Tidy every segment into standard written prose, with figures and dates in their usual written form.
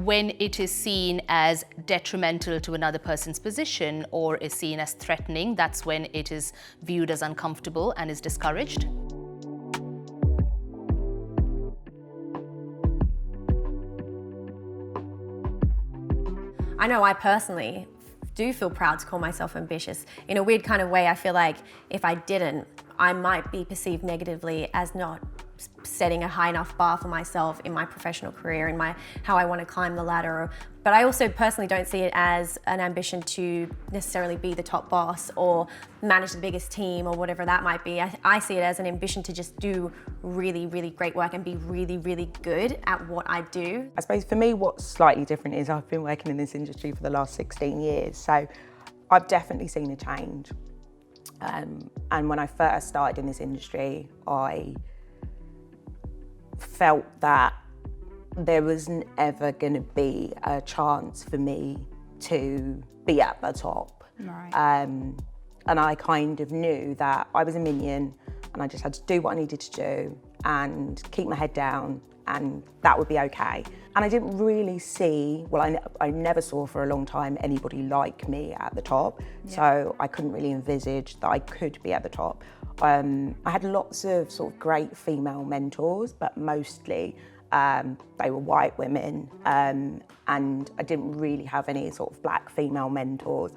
when it is seen as detrimental to another person's position or is seen as threatening, that's when it is viewed as uncomfortable and is discouraged. I know I personally do feel proud to call myself ambitious. In a weird kind of way, I feel like if I didn't, I might be perceived negatively as not setting a high enough bar for myself in my professional career, in how I want to climb the ladder. But I also personally don't see it as an ambition to necessarily be the top boss or manage the biggest team or whatever that might be. I see it as an ambition to just do really, really great work and be really, really good at what I do. I suppose for me what's slightly different is I've been working in this industry for the last 16 years, so I've definitely seen a change. And when I first started in this industry, I felt that there wasn't ever going to be a chance for me to be at the top. Right. And I kind of knew that I was a minion and I just had to do what I needed to do and keep my head down, and that would be okay. And I didn't really see, well, I never saw for a long time anybody like me at the top, so I couldn't really envisage that I could be at the top. I had lots of sort of great female mentors, but mostly they were white women, and I didn't really have any sort of black female mentors.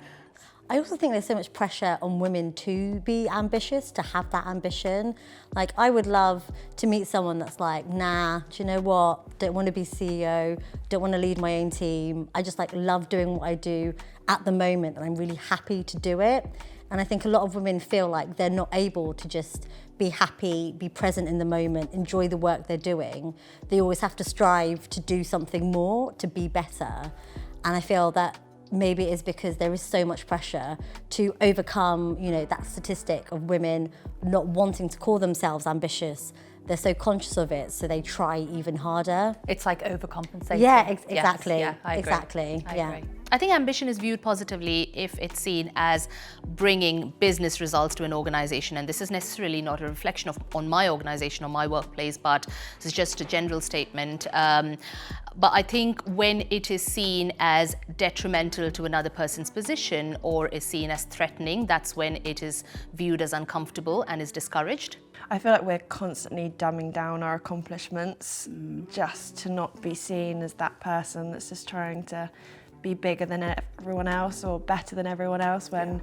I also think there's so much pressure on women to be ambitious, to have that ambition. Like, I would love to meet someone that's like, nah, do you know what? Don't want to be CEO, don't want to lead my own team. I just love doing what I do at the moment and I'm really happy to do it. And I think a lot of women feel like they're not able to just be happy, be present in the moment, enjoy the work they're doing. They always have to strive to do something more, to be better. And I feel that maybe it is because there is so much pressure to overcome, that statistic of women not wanting to call themselves ambitious. They're so conscious of it, so they try even harder. It's like overcompensating. Yeah, exactly. Yes, yeah, I agree. Exactly. I yeah. agree. I think ambition is viewed positively if it's seen as bringing business results to an organization. And this is necessarily not a reflection on my organization or my workplace, but it's just a general statement. But I think when it is seen as detrimental to another person's position or is seen as threatening, that's when it is viewed as uncomfortable and is discouraged. I feel like we're constantly dumbing down our accomplishments just to not be seen as that person that's just trying to be bigger than everyone else or better than everyone else, when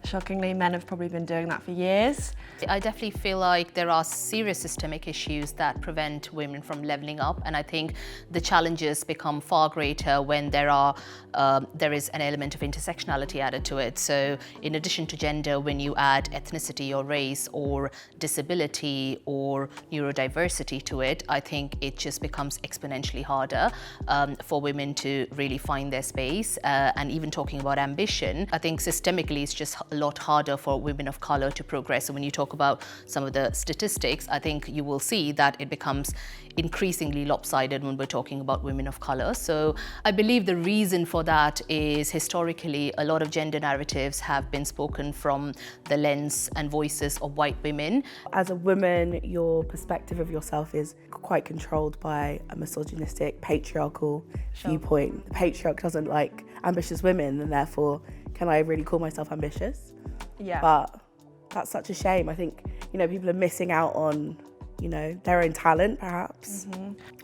shockingly men have probably been doing that for years. I definitely feel like there are serious systemic issues that prevent women from leveling up, and I think the challenges become far greater when there is an element of intersectionality added to it. So in addition to gender, when you add ethnicity or race or disability or neurodiversity to it, I think it just becomes exponentially harder for women to really find their space. And even talking about ambition, I think systemically it's just a lot harder for women of color to progress. So when you talk about some of the statistics, I think you will see that it becomes increasingly lopsided when we're talking about women of color. So I believe the reason for that is historically a lot of gender narratives have been spoken from the lens and voices of white women. As a woman, your perspective of yourself is quite controlled by a misogynistic, patriarchal viewpoint. The patriarch doesn't like ambitious women, and therefore, can I really call myself ambitious? Yeah. But that's such a shame. I think, people are missing out on, their own talent, perhaps.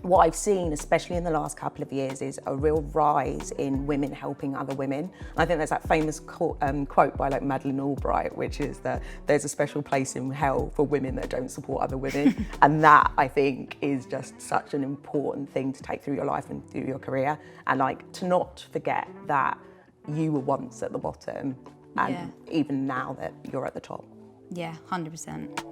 What I've seen, especially in the last couple of years, is a real rise in women helping other women. And I think there's that famous quote by Madeleine Albright, which is that there's a special place in hell for women that don't support other women. And that, I think, is just such an important thing to take through your life and through your career. And to not forget that you were once at the bottom, and even now that you're at the top. Yeah, 100%.